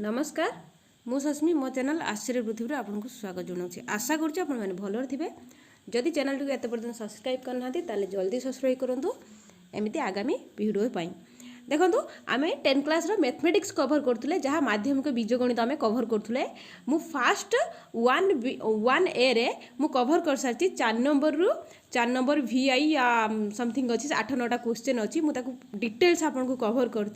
नमस्कार मु सस्मी मो चैनल आश्चर्य पृथ्वी आपको स्वागत जनाऊँगी। आशा करुँच आप भल थे। जदि चैनल टी एत पर्यटन सब्सक्राइब करना जल्दी सब्सक्राइब करूँ एमती आगामी वीडियो देखो आम 10 क्लास मैथमेटिक्स कवर करुले जहाँ माध्यमिक बीजगणित आम कवर करुले मु फास्ट 1A रे मु कवर कर सारी 4 नंबर VI या समथिंग अच्छी 8-9टा क्वेश्चन अच्छी मुझे डिटेल्स आपको कवर कर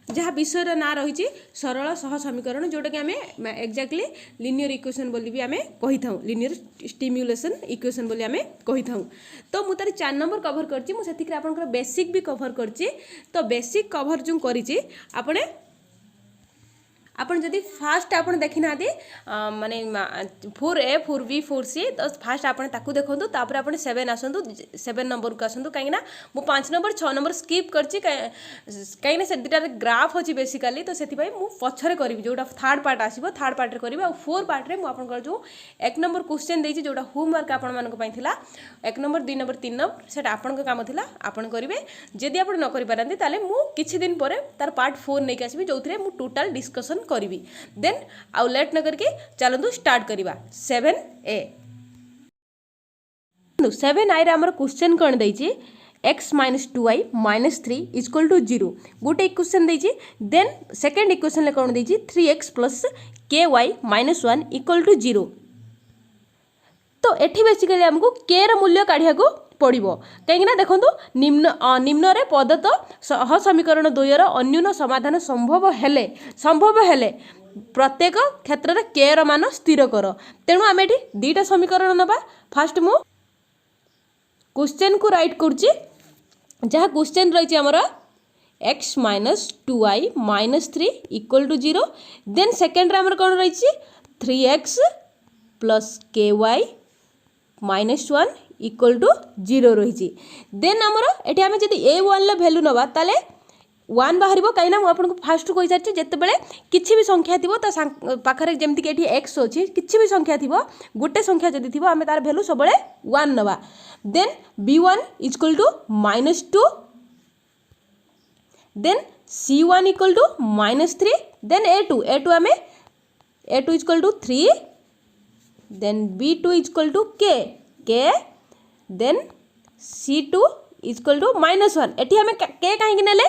जहाँ विषय ना रही सरल सह समीकरण जोटा कि आम एक्जाक्टली लिनियर इक्वेशन बोली भी आम कही था लिनियर स्टिम्युलेशन इक्वेशन बोली आम कही था। तो मुझे 4 नंबर कवर कर बेसिक भी कवर कर तो बेसिक कवर जो करी आपन जदि फास्ट आपन देखी ना माने 4A 4B 4C तो फास्ट आपन ताकू देखंतु तापर आपन 7 आसंतु 7 नंबर को आसंतु काईना मु 5 नंबर 6 नंबर स्किप करछि काईना से दुटा ग्राफ अछि बेसिकली तो सेति भाई मु पछरे करबी जोटा थर्ड पार्ट आसीबो थर्ड पार्ट रे करबी आ 4 पार्ट रे मु आपन कर जो 1 नंबर क्वेश्चन देछि जोटा होमवर्क आपन मान को पई थिला 1 नंबर 2 नंबर 3 नंबर सेटा आपन को काम थिला आपन करिवे जदि आपन न करि पारंती ताले मु किछि दिन परे तार पार्ट 4 नै के आसीबी जोथरे मु टोटल डिस्कशन करी देन आउ लेट न करके चलंतु स्टार्ट करिबा 7A 7I रे हमर क्वेश्चन कोन दैछि x - 2i - 3 = 0 गोटे इक्वेशन दैछि देन सेकंड इक्वेशन ले कोन दैछि 3x + ky - 1 = 0 तो एठी बेसिकली हमको k र मूल्य काढिया को पड़िबो कहीं ना देखो निम्न रे पदत सह समीकरण द्वयर अन्यून समाधान संभव हेले प्रत्येक क्षेत्र में k र मान स्थिर कर तेणु आम ये दुईटा समीकरण नबा फास्ट मु क्वेश्चन को राइट करुच्ची जहाँ क्वेश्चन रही आमर x - 2i - 3 = 0 देन सेकेंड रे आमर कौन रही 3x + ky - 1 = 0 रही देन आमर एटी आम जब A1 भैल्यू नवा ताले 1 बाहर कहीं आपको फास्ट कही सारी जिते किसी भी संख्या थी तो पाखे जमीक कि एक्स अच्छी किसी भी संख्या थी गोटे संख्या जब थी आम तार भैल्यू सब 1 नवा then B1 = -2 then C1 = -3 then A2 आम A2 = 3 then B2 = k then C2 = -1 एटी आम k कहीं नेले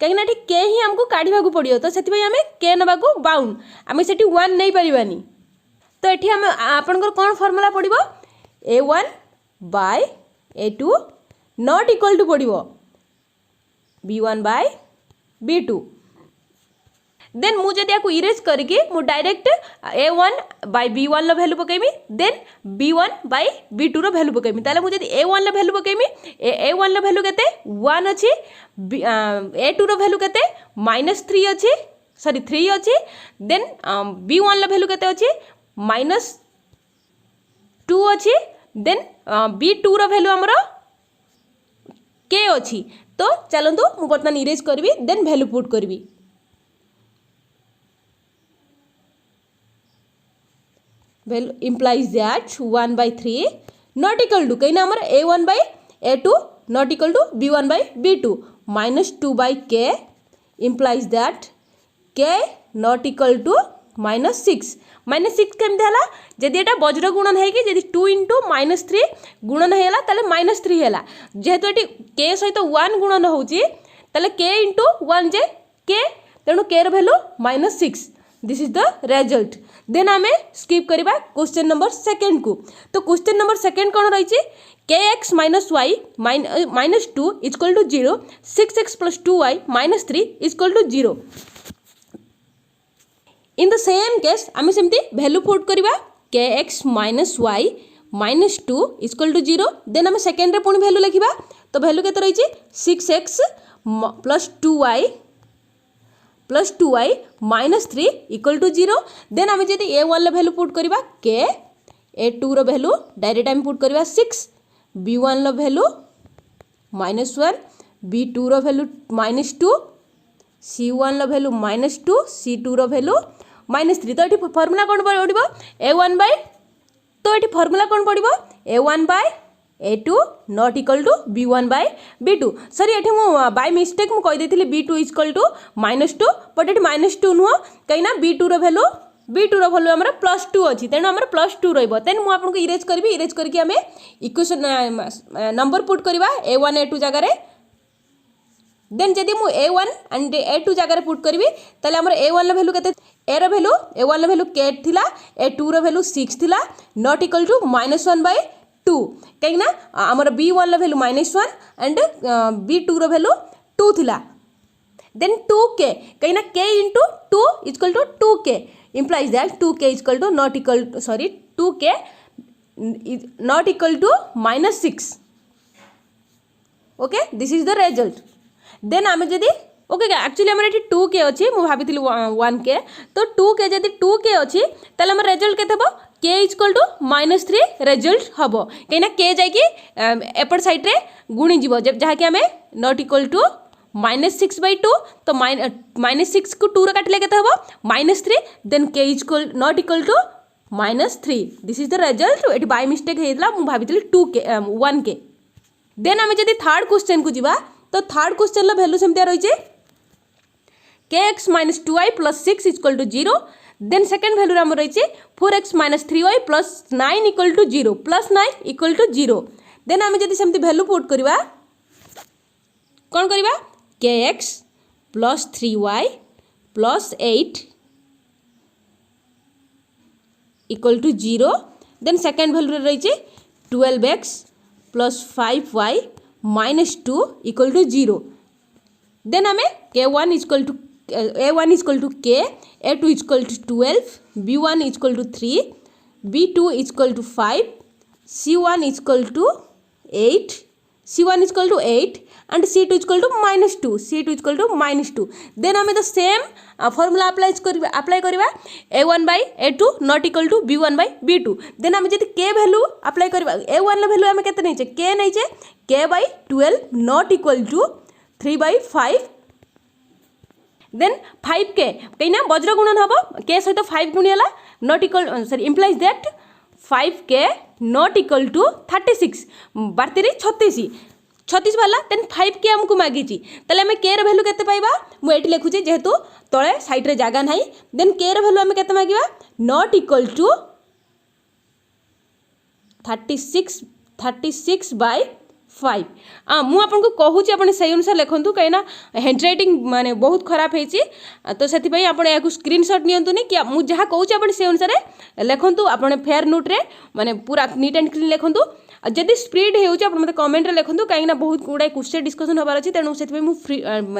कहीं के ही हमको काढ़ा पड़ो तो से आम के नवा बाउंड आम से 1 नहीं पारानी तो ये आम आपंकर कौन फर्मूला पड़ो A1 / A2 not equal to पड़ो B1 / B2 देन मुझे इरेज करके मु डायरेक्ट A1 / B1 वैल्यू पकेमी देन B1 / B2 रो वैल्यू पकेमी ताले मुझे A1 वैल्यू पकेमी A1 वैल्यू केते 1 अछि A2 रो वैल्यू केते -3 अछि सॉरी 3 अछि देन B1 वैल्यू केते अछि -2 अछि देन B2 रो वैल्यू हमरो k अछि तो चलंतु मु बर्तमान इरेज करबी देन वैल्यू पुट करबी value implies that 1/3 not equal to कहीं हमारा A1 / A2 not equal to B1 / B2 -2/k implies that k not equal to -6 -6 केमते हला जदि एटा वज्र गुणन है कि जदि 2 × -3 गुणन हैला ताले -3 हैला जेहेतु एटी k सहित 1 गुणन होउची ताले k × 1 जे k तेणु k र value -6 this is the result then आम स्किप करवा क्वेश्चन नंबर सेकेंड को तो क्वेश्चन नंबर सेकेंड कौन रही kx - y - 2 = 0 6x + 2y - 3 = 0 in the same case आम सेमती वैल्यू पुट करवा kx - y - 2 = 0 देन आम सेकेंड रे पुणी वैल्यू लिखा तो वैल्यू केते रही 6x + 2y + 2y - 3 = 0 देन आम जब A1 वैल्यू पुट करवा k A2 रो वैल्यू डायरेक्ट आम पुट करवा 6 B1 वैल्यू -1 B2 रो वैल्यू -2 C1 वैल्यू -2 C2 रो वैल्यू -3 तो ये फर्मूला कौन पड़ो A1 / तो ये फर्मूला कौन पड़ो A1 / a2 not equal to b1 by b2 sorry ये बाय मिस्टेक मु कहि देथिली b2 इक्वल टू -2 बट ये -2 नुह कहीं b2 रो वैल्यू हमर +2 अच्छी तेणु आम +2 रही देन मुझे आपको इरेज करी इरेज करके आम इक्वेशन नंबर पुट करवा a1 a2 जगार देन जदि मु a1 एंड a2 जगार पुट करी ताले हमर a1 वैल्यू केते a रो वैल्यू a1 वैल्यू k थिला a2 रो वैल्यू 6 थिला नॉट इक्वल टू -1 बाय 2 कहीं आमर b1 value -1 and b2 row value 2 थिला देन 2k कहीं k into 2 equal to 2k implies that 2k is equal to not equal to, sorry 2k is not equal to -6 okay this is the result then आम जदि okay actually आम ये 2k अच्छी मुझे भाभी 1k तो 2k जदि 2k अच्छी ताले आम रिजल्ट केते हबो k is equal to -3 result हबो कहीं k जाई एपट साइड रे गुणी जीवो जहा कि आम not equal to -6 by 2 तो -6 को 2 रे काटिले केते हबो -3 then k is not equal to -3 this is the result एटी बाय मिस्टेक हेतला मु भाबितली 2k 1k देन आमे जदी थर्ड क्वेश्चन को जिबा तो थर्ड क्वेश्चन ला वैल्यू सेमतिया रही छे kx - 2y + 6 equal to 0 then second value हमर रही छे 4x - 3y + 9 equal to 0 +9 equal to 0 then आमे जदी सेमति वैल्यू पुट करबा कोन करबा kx + 3y + 8 equal to 0 then second value रही छे 12x + 5y - 2 equal to 0 then आमे a1 equal to k a2 equal to 12 b1 equal to 3 b2 equal to 5 c1 equal to 8 and c2 equal to -2 then आमे the same formula apply करबा a1 by a2 not equal to b1 by b2 then आमे जति k value apply करबा a1 ला value आमे केते नै छे k नै छे k by 12 not equal to 3 by 5 then 5k कहिना वज्र गुणन हबो k सहित 5 गुणियाला not equal sorry implies that 5k not equal to 36 बारतीरी 36 वाला देन 5k हमको मागी ताले आम के वैल्यू केते पाइबा मु एठी लिखुची जेहेतु तळे साइड रे जागा नाही देन के वैल्यू आम केते मागिबा नॉट इक्वल टू 36 बाय 5 मु आपन को कहूची आपन सही अनुसार लिखंतु कहिना हैंडराइटिंग माने बहुत खराब हेची तो सेति पई आपन याकू स्क्रीनशॉट नियंतुनी कि मु जहा कहूची आपन से अनुसार लिखंतु आपन फेयर नोट रे माने पूरा नीट एंड क्लीन लिखंतु जदि स्पीड होउची आपन मते कमेंट रे लिखंतु कहिना बहुत गुडा क्वेश्चन डिस्कशन होबार अछि तेनु सेति पई मु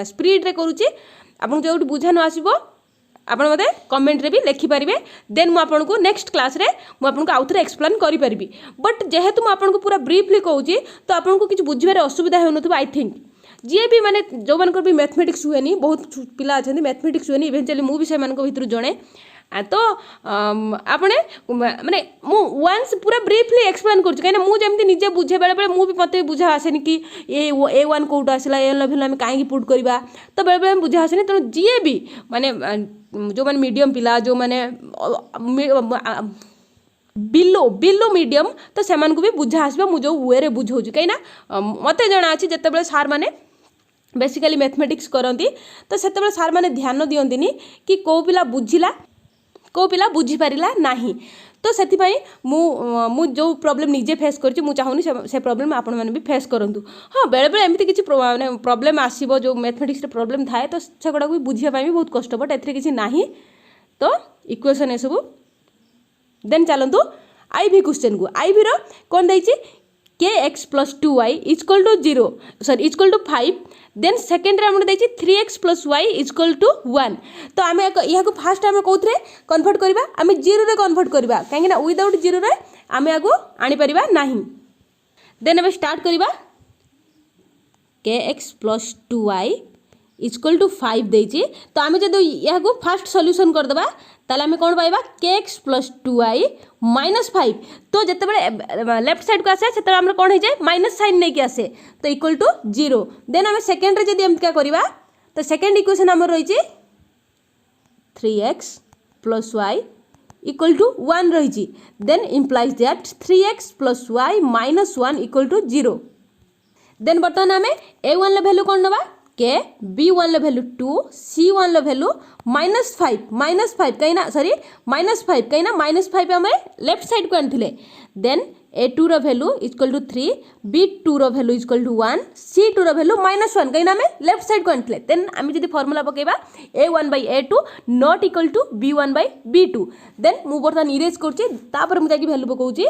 स्पीड रे करूची आपन जोट बुझा न आसीबो आपन मते कमेंट रे भी लिखि परिबे देन मु आपन को नेक्स्ट क्लास रे मु आपन को आउथरे एक्सप्लेन करि परिबी बट जेहेतु मु आपन को पूरा ब्रीफली कहूची तो आपन को किछ बुझिबारे असुविधा होनथबो आई थिंक जी भी माने जो मानकर भी मैथमेटिक्स हुएनी बहुत पिला अछंती मैथमेटिक्स हुएनी इवेंचुअली मु भी से मानक भितर जणे तो आपने माने मु वंस पूरा ब्रीफली एक्सप्लेन कर कहीं मु जमती निजे बुझे बेले बेले मु भी मत बुझा आसेनी कि a1 कोट आसला ए लेवल आम कहीं पुट करवा तो बेले बेले बुझा आसेनी तेणु जी भी माने जो माने मीडियम पिला जो माने बिलो मीडियम तो से भी बुझा आसबा मु जो वे रे बुझाऊँ कहीं मत जना अच्छी जिते सार मैंने बेसिकली मैथमेटिक्स करती तो से सार मैंने ध्यान दियंतिनी कि को पिला बुझिला को पिला बुझी पारिला नाही तो सेतिपई मु जो प्रॉब्लम निजे फेस करछि मु चाहुनी से प्रॉब्लम आपण माने भी फेस करंतु हां बेले बेले एमिति किछि माने प्रॉब्लम आसीबो जो मैथमेटिक्स रे प्रॉब्लम थाए तो सेगडा को बुझिया पाई भी बहुत कष्ट बट एथरे किछि नाही तो इक्वेशन ए सब देन चलंतु आईवी क्वेश्चन को आईवी रो कोन दैछि kx + 2y = 0 sorry = 5 then second रे हमने दैछि 3x + y = 1 तो आमे या को फास्ट आमे कोथरे कन्वर्ट करबा आमे 0 रे कन्वर्ट करबा काहे ना विदाउट 0 रे आमे आगो आनी परिबा नाही देन आमे स्टार्ट करबा kx + 2y = 5 दैछि तो आमे जदि या को फास्ट सॉल्यूशन कर देबा ताले आमे कोन पाइबा kx + 2y - 5 तो जते बेले लेफ्ट साइड को आसे सेते हमर कोन हो जाय माइनस साइन नै कि आसे तो = 0 देन आमे सेकंड रे जदि हम क्या करबा तो सेकंड इक्वेशन हमर रही छी 3x + y इक्वल टू 1 रही then implies that 3x plus y minus 1 equal to 0 then बर्तमान आम a1 वैल्यू कौन नवा के b1 वैल्यू 2 c1 वैल्यू -5 कहीं ना सॉरी -5 कहीं ना -5 आम लेफ्ट साइड को आनी then a2 value equal to 3 b2 value equal to 1 c2 value -1 कहीं ना आम लेफ्ट साइड को आनी देन आम जब फर्मूला पकेबा a1 by a2 not equal to b1 by b2 then मु बर्तमान इरेज कर मुझे वैल्यू पकाऊँगी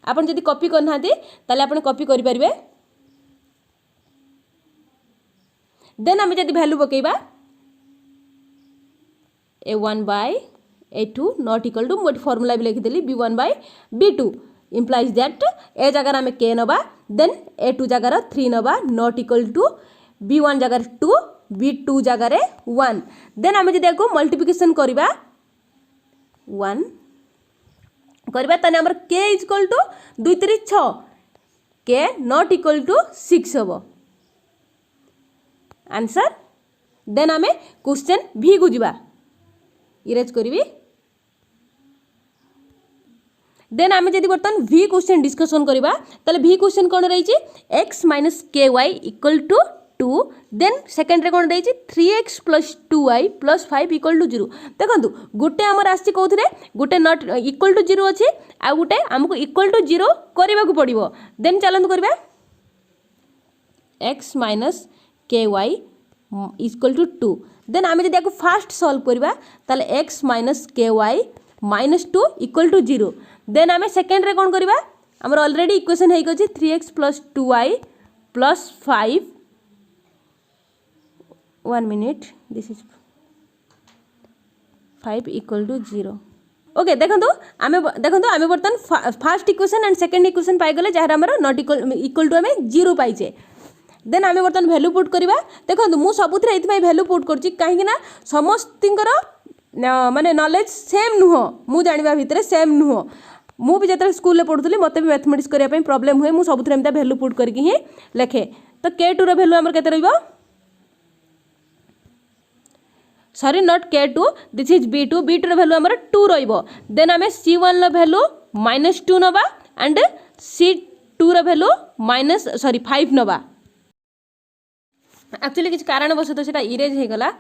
आपन जदि कॉपी करना ताले आपन कॉपी करि परिबे देन आम जदि वैल्यू पकेबा a1 by a2 not equal to मोटी फॉर्मूला भी लिखिदेली b1 by b2 implies that ए जगार आम k नबा देन a2 जगार 3 नबा नॉट इक्वल टू b1 जगार 2 b2 जगार 1 देन आम जदि को मल्टीप्लिकेशन करबा 1 करबा तने हमर k equal to 2 3 6 k not equal to 6 हबो आंसर देन आमे क्वेश्चन भी को जिबा इरेज करबी देन आमे जदि बर्तन v क्वेश्चन डिस्कशन करबा तले v क्वेश्चन कोन रही x minus ky equal to 2 then second रे कोन रही 3x plus 2y plus 5 equal to 0 देखंतु गुटे हमर आसी कोथरे गुटे नॉट इक्वल टू 0 अछि आ गुटे हमको इक्वल टू 0 करबा को पड़िबो देन चलंतु करबा x minus ky equal to 2 then आम जब आपको फास्ट सॉल्व करवा ताले x minus ky minus 2 equal to 0 then आम सेकेंड रे कौन करवा आमर ऑलरेडी इक्वेशन है 3x plus 2y plus 5 1 minute this is 5 equal to 0 okay देखो आम बर्तमान first equation and second equation पाइगले जहाँ आम नॉट इक्वल टू आम 0 पाइचे देन आम बर्तमान भैल्यू पुट करवा देखो मुझे सबुथ भैल्यू पुट कर कहीं समस्त माने नॉलेज सेम नुह मु जाना भितर सेम नुह मु भी जो स्कूल पढ़ुली मत भी मैथमेटिक्स करने प्रॉब्लम हुए मुझे सबुथ भैल्यू पुट करके ही लेखे तो k2 भैल्यू आमर केते रहिबो sorry not k2 this is b2 b2 value आमर 2 रहिबो देन आम c1 भैल्यू -2 नबा and c2 value minus sorry 5 नबा एक्चुअली किसी कारण बस तो सीटा इरेज हो गला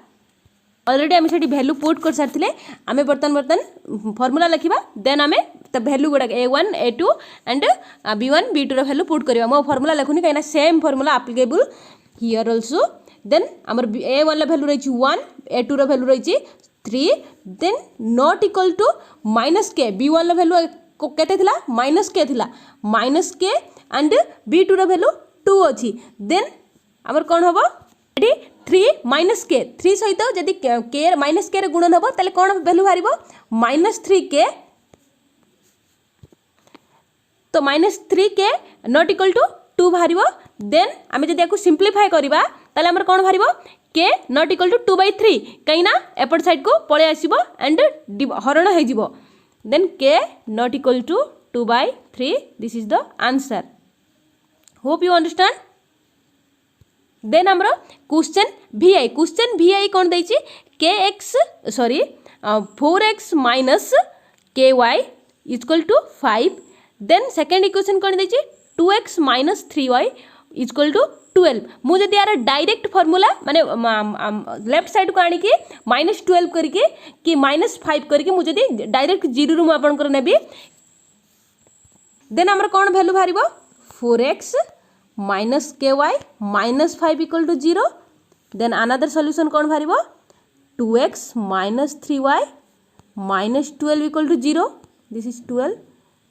ऑलरेडी आम से भैल्यू पुट कर सारी आम बर्तमान फॉर्मूला लिखा देन आम भैल्यू गुड़ा a1 a2 and b1 b2 value put करवा मो फॉर्मूला लिखुनी कहीं same formula applicable here also then आमर a1 भैल्यू रही 1 a2 भैल्यू रही 3 then not equal to minus k b1 value केते थिला माइनस के थिला minus k and b2 value 2 अच्छी देन आमर कौन हम ये 3 माइनस के 3 सहित जदि के माइनस के गुणन हम ताले कौन वैल्यू बाहर -3k तो -3k नॉट इक्वल टू 2 बाहर देन आम जब आपको सिंप्लीफाई करवा ताले आमर कौन बाहर k नॉट इक्वल टू 2/3 कहीं ना एपट साइड को पड़े आसो एंड हरण हो then k not equal to 2/3 this is the answer hope you understand then आमर क्वेश्चन vi कौन देछि kx sorry 4x minus ky equal to 5 then second equation कौन देछि 2x minus 3y equal to 12 मुझे यार direct formula माने left side को आनी -12 करके कि -5 करके मुझे डायरेक्ट 0 रू आपन नेबी देन आमर कौन वैल्यू बाहर 4x minus ky -5 equal to 0 then another solution कौन बाहर 2x minus 3y minus 12 equal to 0 this is 12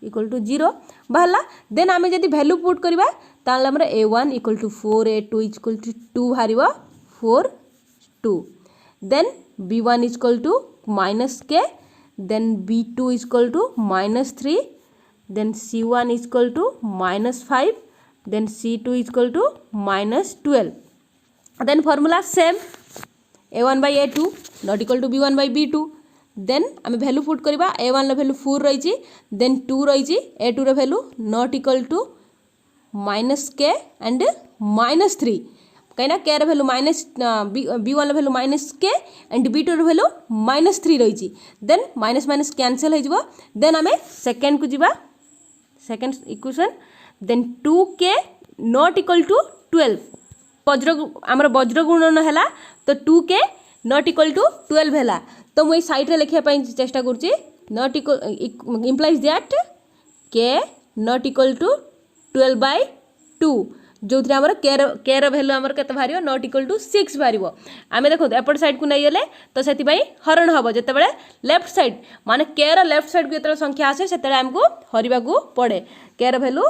equal to 0 बाहरला देन आम जब वैल्यू पुट करवा ताल a1 equal to 4 a2 equal to 2 बाहर 4 2 then b1 equal to -k then b2 equal to -3 then c1 equal to -5 then c2 equal to -12 then formula same a1 by a2 not equal to b1 by b2 then आम value put करवा a1 value 4 रही then 2 रही a2 value not equal to -k and -3 कहीं k value minus B1 value minus k and B2 value -3 रही। Then minus minus cancel हो। Then आम second को जीवा second equation then 2k not equal to 12 वज्र आमर वज्र गुणन है तो 2k नॉट इक्वल टू 12 है। तो मुझे साइड रे लिखा चेष्टा करुँची not equal implies that k not equal to 12/2 जो थे आमर के वैल्यू आमर के बाहर नॉट इक्वल टू 6 बाहर। आम देखो एपट साइड को नहीं गले तो से हरण हम जो लेफ्ट साइड माने के लेफ्ट साइड को जो संख्या आसे से आमको हरवा को पड़े के value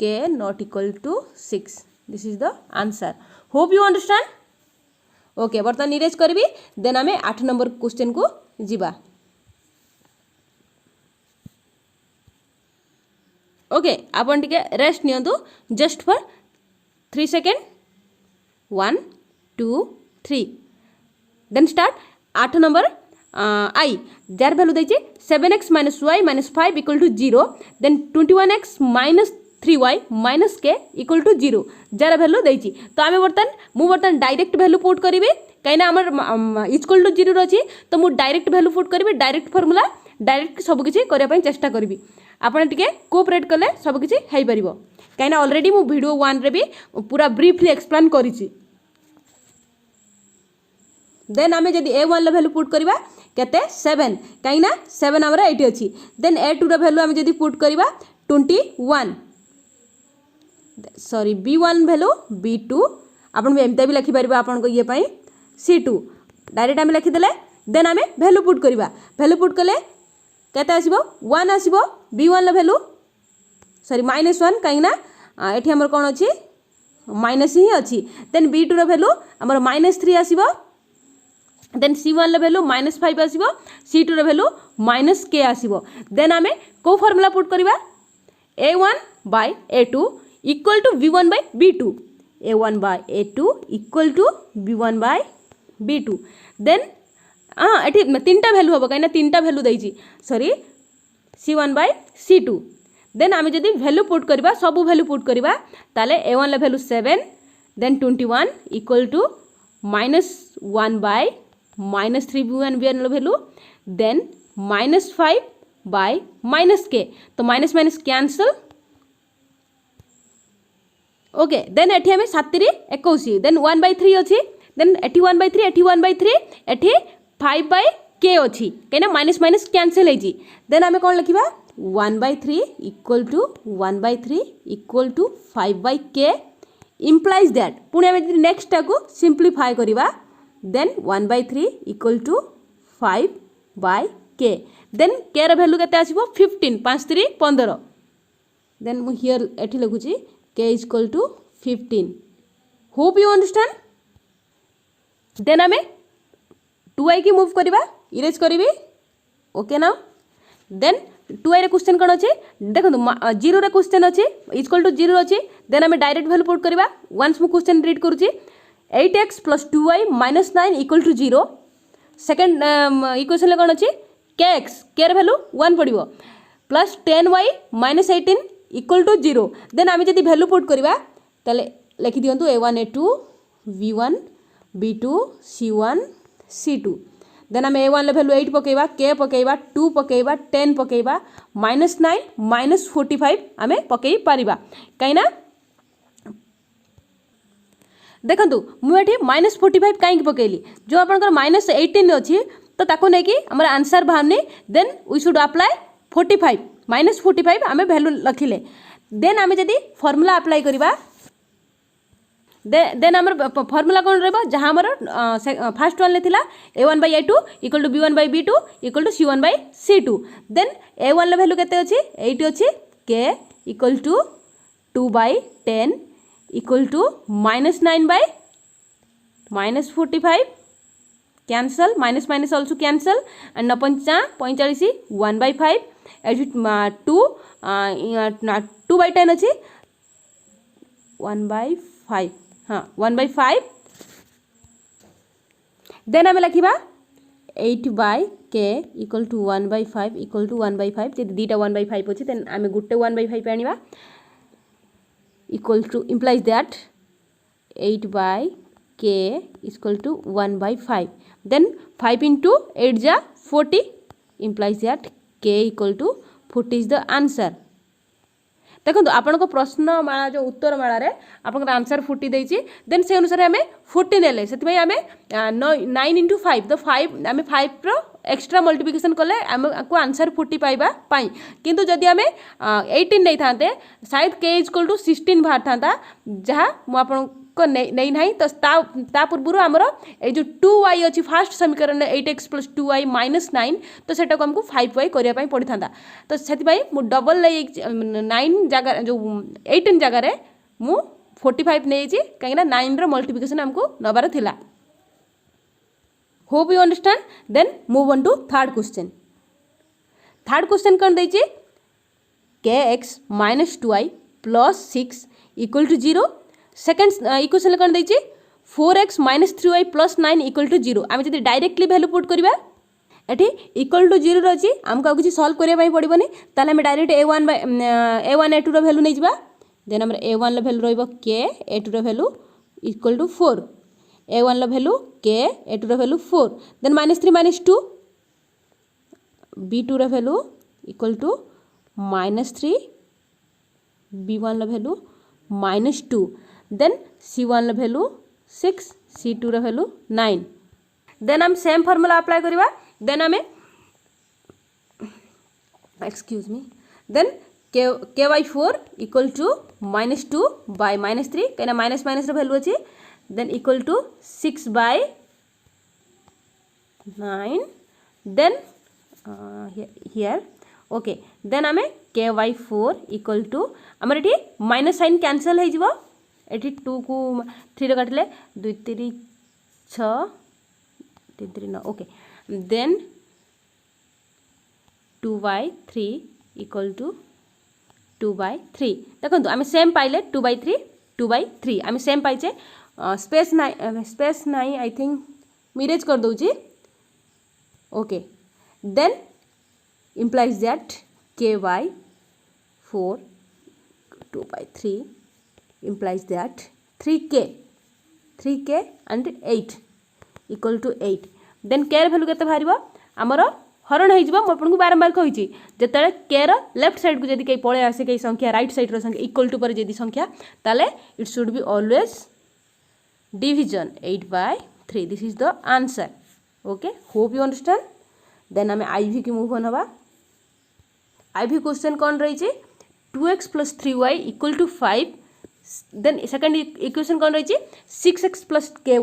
k not equal to 6 this is the answer hope you understand okay बर्तमान इरेज करबी देन आमे 8 नंबर क्वेश्चन को जीवा ओके आपन टिके रेस्ट नियंतु just for 3 second 1 2 3 then start 8 number आई जार वैल्यू देछि 7x - y - 5 = 0 then 21x - 3y - k = 0 जार वैल्यू देछि। तो आमे बर्तन डायरेक्ट वैल्यू पुट करी कहीं आमर इक्वल टू 0 अच्छी तो मुझे डायरेक्ट वैल्यू पुट करी डायरेक्ट फॉर्मूला डायरेक्ट सबकि करने चेष्टा करी आपन टिके कोऑपरेट कले सबकि हो पार कहीं ऑलरेडी मु वीडियो 1 रे भी पूरा ब्रीफली एक्सप्लेन करी। देन आमे जदि A1 वैल्यू पुट करवा केते 7 कहीं 7 आमर ये अच्छी देन A2 वैल्यू आमे जदि पुट करवा 21 सॉरी B1 वैल्यू B2 आपन भी एमता भी लिखि परिबा आपन को ये पई C2 डायरेक्ट आमे लिखिदेले देन आमे वैल्यू पुट करवा वैल्यू पुट कले केते आसीबो 1 आसीबो B1 वैल्यू सॉरी -1 कहीं एठी हमर कोन अछि माइनस ही अछि देन B2 वैल्यू हमर -3 आसीबो देन C1 वैल्यू -5 आसीबो C2 वैल्यू -k आसीबो देन आमे को फार्मूला पुट करवा A1/A2 equal to B1/B2 A1/A2 equal to B1/B2 then एठी तीनटा वैल्यू हम कहीं तीनटा वैल्यू देछि सॉरी C1/C2 देन आमे जदि वैल्यू पुट करवा सब वैल्यू पुट करवा ताले A1 value 7 then 21 equal to -1 by -3 B1 value then -5 by -k तो minus minus cancel okay then एठी हमें 7×21 देन 1/3 अच्छी देन एठी 1/3 एठी 1/3 एठी 5/k अच्छी कहीं माइनस माइनस कैंसल है देन आम कौन लिखा 1/3 equal to 1/3 equal to 5/k implies that पुणी आम नेक्स्ट टाको सिंप्लीफाई करवा then 1/3 equal to 5/k then k value केते आसीबो 15 5 3 15 देन मु हियर एठी लिखुची k is equal to 15 hope you understand then आमे 2i की मूव करवा इरेज करी ओके ना देन 2i रे क्वेश्चन कौन अच्छे देखो 0 रे क्वेश्चन अच्छे इक्वल टू 0 अच्छे देन आमे डायरेक्ट वैल्यू पुट करवा वंस मु क्वेश्चन रीड करूची 8x + 2y - 9 = 0 सेकंड इक्वेशन कौन अच्छे kx के वैल्यू 1 पड़ो plus 10y - 18 equal to 0 then आम जब वैल्यू पुट करवा ताले लिखि दियंतु A1 A2 B1 B2 C1 C2 then आम A1 वैल्यू 8 पकेवा k पकेवा 2 पकेवा 10 पकेवा -9 -45 आम पकई पारिबा कहीं देखंतु मुझे -45 कहीं पकेली जो आपनकर -18 अच्छी तो ताको नहीं कि हमर आंसर बाहरनी देन वी शुड अप्लाई 45 -45 आम वैल्यू लखिले देन आम जदि फॉर्मूला अप्लाई करवा देन आम फॉर्मूला कौन रहा जहाँ आमर फास्ट वन थिला A1/A2 equal to B1/B2 equal to C1/C2 then A1 value केते अछि 8 अछि k equal to 2/10 equal to -9 -45 cancel minus minus also cancel and 45 1/5 2/10 अच्छी 1/5 हाँ 1/5 देन आम लिखा 8/k equal to 1/5 equal to 1/5 जब दीटा 1/5 अच्छी देन आम गोटे 1/5 आनिबा equal to implies that 8/k equal to 1/5. Then 5 into 8 ja 40 implies that k equal to 40 is the answer. देखो आपण को प्रश्न माला जो उत्तर माला रे आपण आंसर 40 देछि देन से अनुसार हमें 40 नेले सेति भाई हमें 9 into 5 तो 5 हमें 5 रो एक्स्ट्रा मल्टीप्लिकेशन कले हमको आंसर 40 पाइबा पाई किंतु जदि हमें 18 नहीं थाते शायद k इक्वल टू 16 बाहर थाता जहाँ मु आपण को नहीं नहीं तो ता पूर्व आमर ए जो 2y अच्छी फास्ट समीकरण 8x + 2y - 9 तो सेटा को हमको 5y करने पड़ी था तो से डबल 9 जगह जो 18 जगार मु 45 नहीं कहीं 9 रो मल्टीप्लिकेशन हमको नबार थिला. Hope you understand. Then move on to third question. Third question कौन देछि kx - 2y + 6 = 0. सेकेंड इक्वेशन कौन देछि 4x - 3y + 9 = 0. आम जब डायरेक्टली वैल्यू पुट करवा एटी इक्वल टू 0 अच्छी आमको किसी सॉल्व करने पड़ोनी ताल आम डायरेक्ट a1 a2 वैल्यू नहीं जावा. देन आम a1 वैल्यू रो a2 value equal to 4. a1 value k a2 value 4. Then -3 - 2 b2 value equal to -3 b1 value -2. Then c1 value 6 c2 value 9. Then हम सेम फॉर्मूला अप्लाई करवा. Then आम excuse me then ky4 equal to -2 by -3 कहीं minus minus value अच्छी then equal to 6/9. Then here okay then आम ky4 equal to आमर ये minus sign cancel हो एटी 2 को 3 काटिले 2 3 6 3 3 9 ओके. Then 2/3 equal to 2/3. देखो आम सेम पाइले 2/3 आम सेम पाइचे स्पेस नाई आई थिंक मिरेज कर दूची okay. Then implies that ky4 2/3 implies that 3k and 8 equal to 8. Then k value केते बाहर आमर हरण हो आपको बारंबार कही जिते के लेफ्ट साइड को जब कहीं पलि आसे कहीं संख्या राइट साइड रो संख्या इक्वल टू पर जदि संख्या ताले it should be always division 8/3. This is the answer. Okay hope you understand. Then आम IV की मूव ऑन हवा. IV क्वेश्चन कौन रही 2x + 3y = 5. Then second equation कौन रही 6x + ky =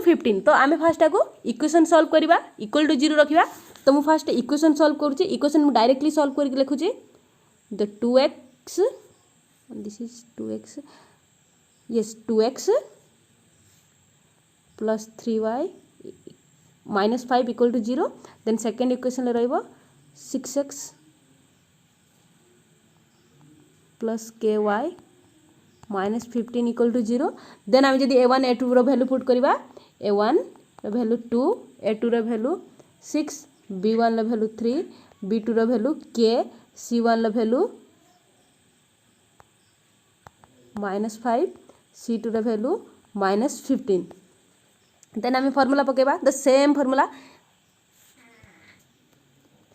15. तो आम फास्ट को इक्वेशन सॉल्व करवा इक्वल टू 0 रखा. तो मुझे फास्ट इक्वेशन सॉल्व करुँच. इक्वेशन मुझे डायरेक्टली सॉल्व करके लिखुची the 2x this is 2x yes 2x + 3y -5 = 0. Then second equation रहिबो 6x + ky -15 = 0. देन आम जब a1 a2 रो वैल्यू पुट करवा a1 रो वैल्यू 2 a2 रो वैल्यू 6 b1 रो वैल्यू 3 b2 रो वैल्यू k c1 रो वैल्यू -5 c2 रो वैल्यू -15. देन आम फॉर्मूला पकेबा the same formula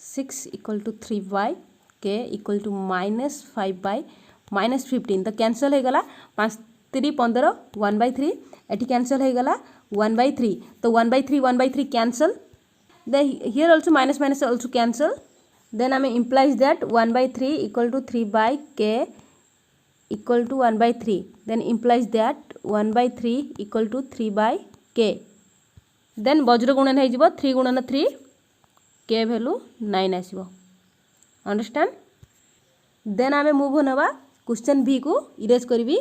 6 = 3y k = -5 - 15. तो कैंसल हो गला 5 3 15 1/3 एटी कैंसल हो गला 1/3. तो 1/3 cancel. Then here also minus minus also cancel. Then आम implies that 1/3 = 3/k = 1/3. Then implies that 1/3 = 3/k. Then वज्र गुणन हो 3 × 3 k वैल्यू 9 आसो. अंडरस्टैंड. देन आम मूव ऑन हवा क्वेश्चन भी को इरेज करी.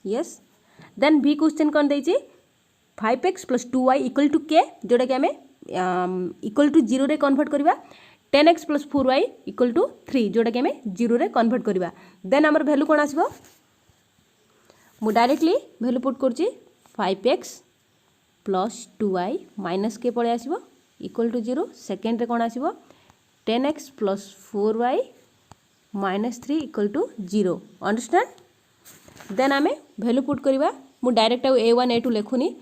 यस देन भी क्वेश्चन कौन देछि 5x + 2y = k जोटा कि आम इक्वल टू 0 रे कन्वर्ट करवा. 10x + 4y = 3 जोटा कि आम 0 रे कन्वर्ट करवा. देन आमर वैल्यू कौन आसो मु डायरेक्टली वैल्यू पुट करुँची 5x + 2y - k पड़े आसो इक्वल टू 0. सेकेंड रे कौन आसो 10x + 4y - 3 = 0. अंडरस्टैंड. देन आम भैल्यू पुट करवा मु डायरेक्ट A1 A2 लिखुनी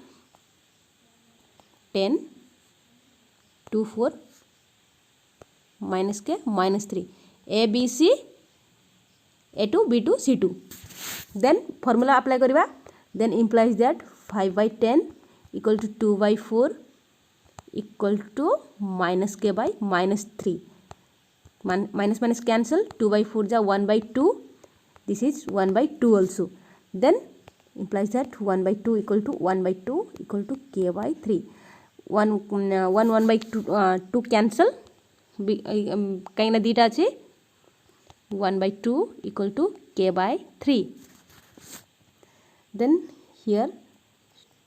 10 2 4 माइनस के -3 ABC A2 B2 C2 then formula apply करवा then implies that 5/10 equal to 2/4 equal to -k/-3 minus minus cancel 2/4 जा 1/2 this is 1/2 also then implies that 1/2 equal to 1/2 equal to k/3 1/2 cancel कहीं ना दीटा अच्छे 1/2 equal to k/3 then here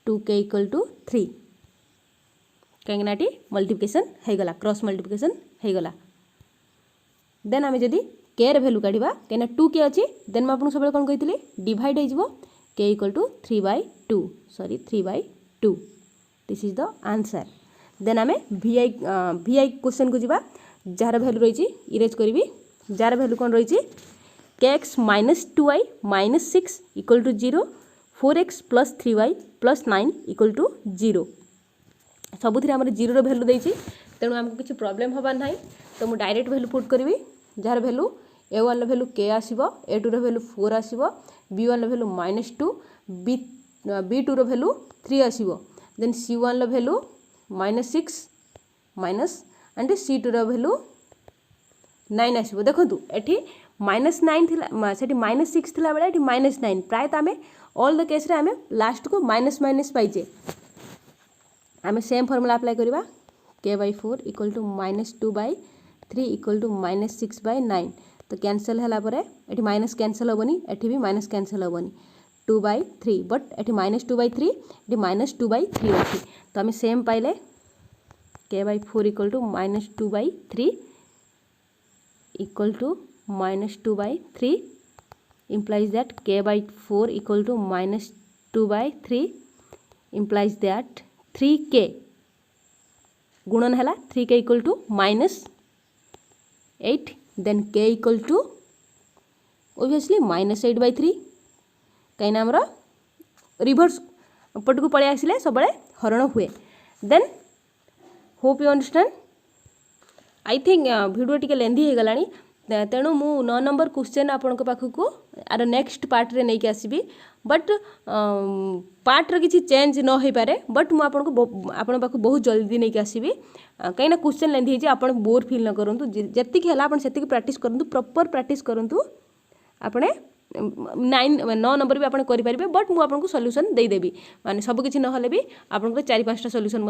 2k equal to 3 कहीं ना multiplication है गला cross multiplication है गला देन आम जदि के रे वैल्यू काढ़ा कहीं 2k अच्छी देन मैं आपको सब कौन कही डिवाइड हो k equal to 3/2 sorry 3/2 this is the answer then आम vi क्वेश्चन को जीवा जार वैल्यू रही इरेज करी जार वैल्यू कौन रही kx -2y -6 equal to 0 4x + 3y + 9 equal to 0 सबुथ आम 0 वैल्यू देती तेणु आमको किसी प्रोब्लेम हबार ना तो मुझे डायरेक्ट वैल्यू पुट करी जार वैल्यू A1 वैल्यू k आसो A2 वैल्यू 4 आसो B1 value -2 B2 value 3 also then C1 value -6 minus and C2 value 9 also देखो ये -9 थिला सेठी -6 थिला बेले ये -9 प्राय आम ऑल द केस रे आम लास्ट को माइनस माइनस पाइजे आम सेम फॉर्मूला अप्लाई करवा k/4 equal to -2/3 equal to -6/9 तो कैंसल है ये माइनस कैंसल हेनी ये भी माइनस कैंसल हेनी 2/3 बट ये -2/3 ये -2/3 अच्छी तो आम सेम पाइले k/4 equal to -2/3 equal to -2/3 implies that k/4 equal to -2/3 implies that 3k गुणन है 3k equal to -8 then k equal to obviously -8/3 कहीं आमर रिवर्स पट को पलि आसिले सब हरण हुए then hope you understand I think video टी लेंथी हो गलानी तेणु मु 9 नंबर क्वेश्चन आपण पाखक आर नेक्स्ट पार्ट रे नहीं आसबि बट पार्ट रे किसी चेंज न हो पारे बट मु आपण पाखक बहुत जल्दी नहीं आसबि कहीं क्वेश्चन लेंथी हो आपण बोर फील न करूँ जी है आप प्रैक्टिस करूँ प्रॉपर प्रैक्टिस करूँ आपने 9 नंबर भी आप करेंगे बट मुझे आपको सॉल्यूशन देदेवी माने सब किसी ना भी आपको 4-5टा सॉल्यूशन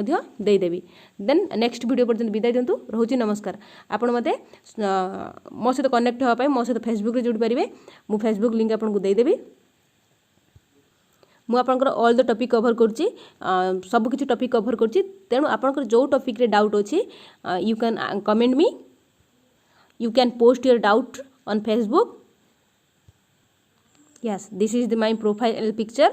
देदेवी देन नेक्स्ट वीडियो पर्यंत विदाय दिंतु रोचे नमस्कार आपण मते मो सहित कनेक्ट होगापी मो सहित फेसबुक जोड़ी पारे मु फेसबुक लिंक आपको देदेवी मु आपनकर ऑल द टॉपिक कवर करछि सब किछि टॉपिक कवर करछि तेणु आपनकर जो टॉपिक रे डाउट अछि you can comment me you can post your doubt on Facebook yes this is my profile picture